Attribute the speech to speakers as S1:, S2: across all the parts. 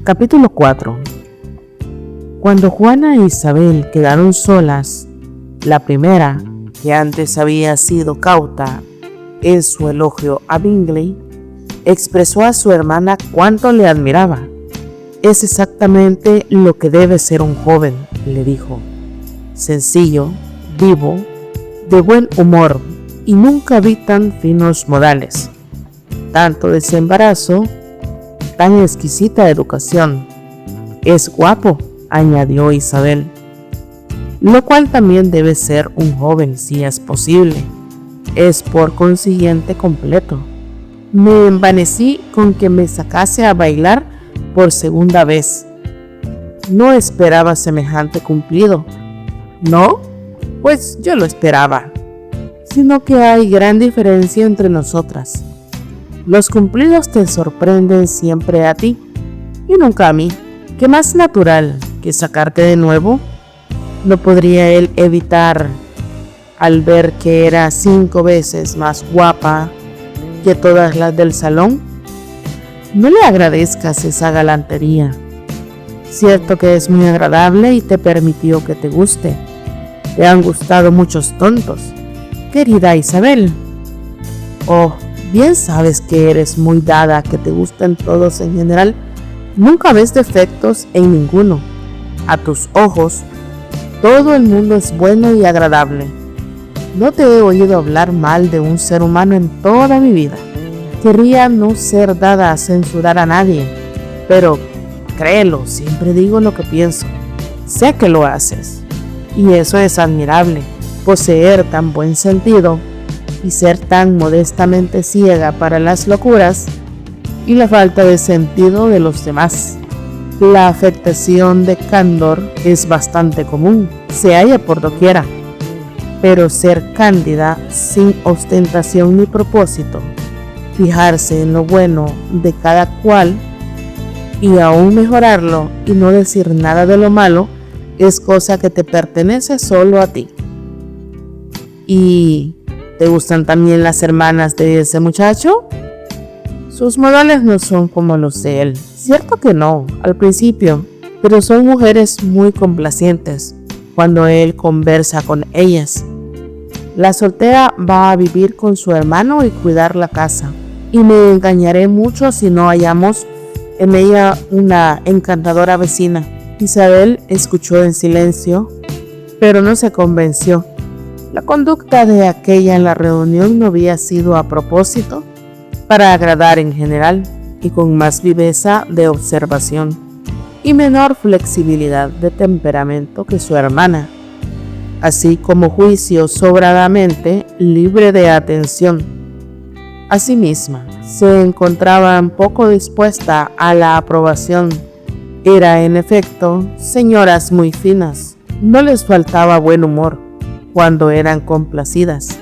S1: Capítulo 4. Cuando Juana e Isabel quedaron solas, la primera, que antes había sido cauta en su elogio a Bingley, expresó a su hermana cuánto le admiraba. «Es exactamente lo que debe ser un joven», le dijo. «Sencillo, vivo, de buen humor, y nunca vi tan finos modales, tanto desembarazo, tan exquisita educación. Es guapo», añadió Isabel, «lo cual también debe ser un joven si es posible. Es por consiguiente completo. Me envanecí con que me sacase a bailar por segunda vez. No esperaba semejante cumplido». «¿No? Pues yo lo esperaba. Sino que hay gran diferencia entre nosotras. Los cumplidos te sorprenden siempre a ti y nunca a mí. ¿Qué más natural que sacarte de nuevo?» ¿No podría él evitar al ver que era 5 veces más guapa que todas las del salón? No le agradezcas esa galantería. Cierto que es muy agradable y te permitió que te guste. Te han gustado muchos tontos, querida Isabel. Oh, bien sabes que eres muy dada a que te gusten todos en general. Nunca ves defectos en ninguno. A tus ojos, todo el mundo es bueno y agradable. No te he oído hablar mal de un ser humano en toda mi vida. Querría no ser dada a censurar a nadie, pero créelo, siempre digo lo que pienso. Sé que lo haces, y eso es admirable. Poseer tan buen sentido y ser tan modestamente ciega para las locuras y la falta de sentido de los demás. La afectación de candor es bastante común, se halla por doquiera, pero ser cándida sin ostentación ni propósito, fijarse en lo bueno de cada cual y aún mejorarlo y no decir nada de lo malo, es cosa que te pertenece solo a ti. ¿Y te gustan también las hermanas de ese muchacho? Sus modales no son como los de él. Cierto que no, al principio, pero son mujeres muy complacientes cuando él conversa con ellas. La soltera va a vivir con su hermano y cuidar la casa, y me engañaré mucho si no hallamos en ella una encantadora vecina. Isabel escuchó en silencio, pero no se convenció. La conducta de aquella en la reunión no había sido a propósito, para agradar en general y con más viveza de observación y menor flexibilidad de temperamento que su hermana, así como juicio sobradamente libre de atención. Asimismo, se encontraban poco dispuesta a la aprobación. Era en efecto señoras muy finas, no les faltaba buen humor cuando eran complacidas,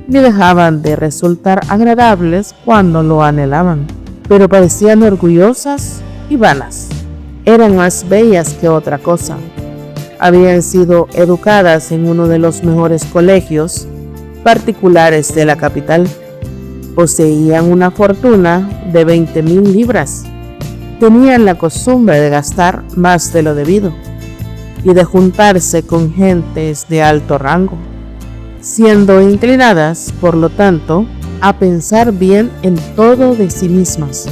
S1: ni dejaban de resultar agradables cuando lo anhelaban, pero parecían orgullosas y vanas. Eran más bellas que otra cosa. Habían sido educadas en uno de los mejores colegios particulares de la capital. Poseían una fortuna de 20,000 libras. Tenían la costumbre de gastar más de lo debido y de juntarse con gentes de alto rango, siendo inclinadas, por lo tanto, a pensar bien en todo de sí mismas,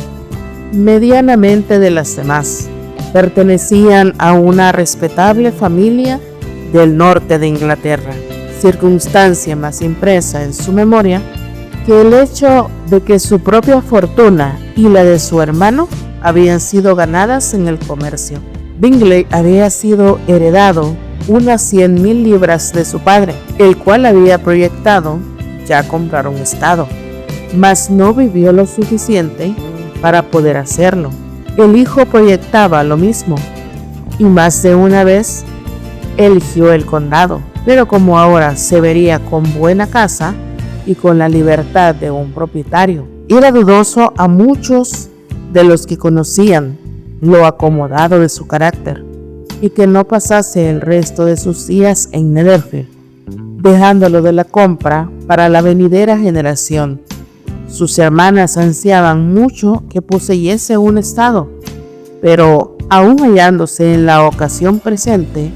S1: medianamente de las demás. Pertenecían a una respetable familia del norte de Inglaterra, circunstancia más impresa en su memoria que el hecho de que su propia fortuna y la de su hermano habían sido ganadas en el comercio. Bingley había sido heredado unas 100,000 libras de su padre, el cual había proyectado ya comprar un estado, mas no vivió lo suficiente para poder hacerlo. El hijo proyectaba lo mismo, y más de una vez eligió el condado, pero como ahora se vería con buena casa y con la libertad de un propietario, era dudoso a muchos de los que conocían lo acomodado de su carácter, y que no pasase el resto de sus días en Netherfield, dejándolo de la compra para la venidera generación. Sus hermanas ansiaban mucho que poseyese un estado, pero aún hallándose en la ocasión presente,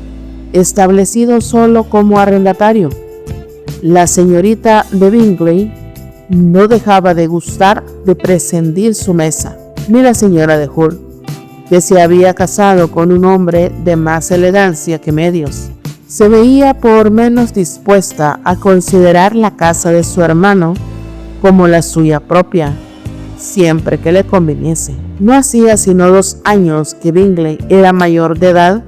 S1: establecido solo como arrendatario, la señorita de Bingley no dejaba de gustar de prescindir su mesa, ni la señora de Hurst, que se había casado con un hombre de más elegancia que medios, se veía por menos dispuesta a considerar la casa de su hermano como la suya propia, siempre que le conviniese. No hacía sino 2 años que Bingley era mayor de edad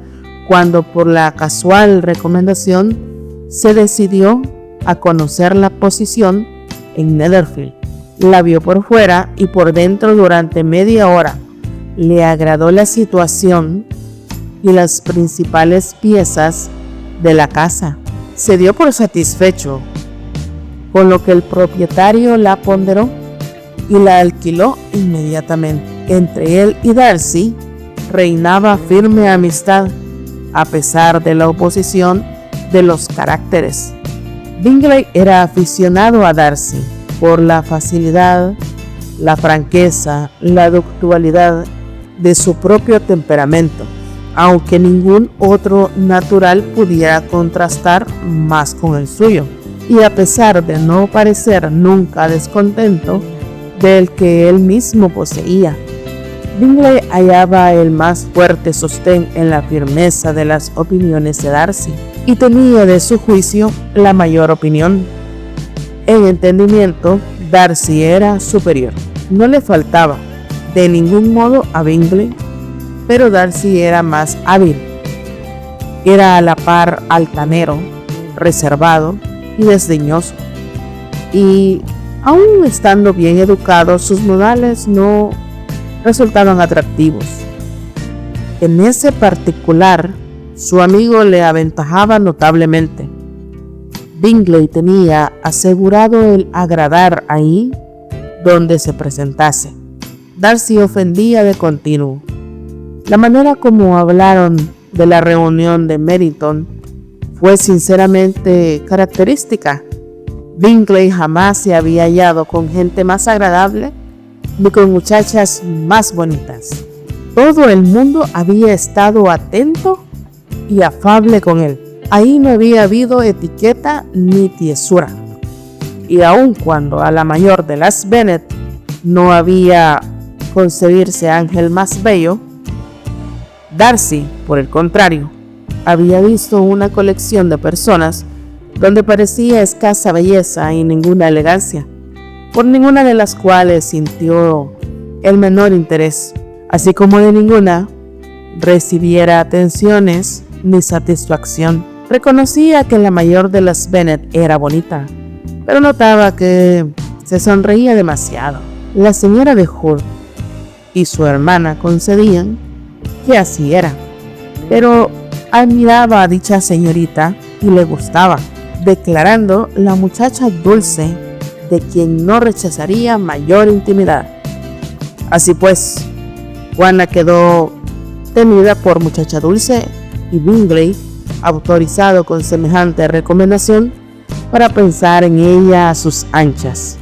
S1: cuando, por la casual recomendación, se decidió a conocer la posición en Netherfield. La vio por fuera y por dentro durante media hora. Le agradó la situación y las principales piezas de la casa. Se dio por satisfecho, con lo que el propietario la ponderó y la alquiló inmediatamente. Entre él y Darcy reinaba firme amistad, a pesar de la oposición de los caracteres. Bingley era aficionado a Darcy por la facilidad, la franqueza, la ductilidad de su propio temperamento, aunque ningún otro natural pudiera contrastar más con el suyo, y a pesar de no parecer nunca descontento del que él mismo poseía. Bingley hallaba el más fuerte sostén en la firmeza de las opiniones de Darcy, y tenía de su juicio la mayor opinión. En entendimiento, Darcy era superior. No le faltaba de ningún modo a Bingley, pero Darcy era más hábil. Era a la par altanero, reservado y desdeñoso, y aun estando bien educado, sus modales no resultaban atractivos. En ese particular, su amigo le aventajaba notablemente. Bingley tenía asegurado el agradar ahí donde se presentase. Darcy ofendía de continuo. La manera como hablaron de la reunión de Meryton fue sinceramente característica. Bingley jamás se había hallado con gente más agradable ni con muchachas más bonitas. Todo el mundo había estado atento y afable con él. Ahí no había habido etiqueta ni tiesura. Y aun cuando a la mayor de las Bennet no había concebirse ángel más bello, Darcy, por el contrario, había visto una colección de personas donde parecía escasa belleza y ninguna elegancia, por ninguna de las cuales sintió el menor interés, así como de ninguna recibiera atenciones ni satisfacción. Reconocía que la mayor de las Bennet era bonita, pero notaba que se sonreía demasiado. La señora de Hurst y su hermana concedían que así era, pero admiraba a dicha señorita y le gustaba, declarando la muchacha dulce, de quien no rechazaría mayor intimidad. Así pues, Juana quedó tenida por muchacha dulce y Bingley, autorizado con semejante recomendación, para pensar en ella a sus anchas.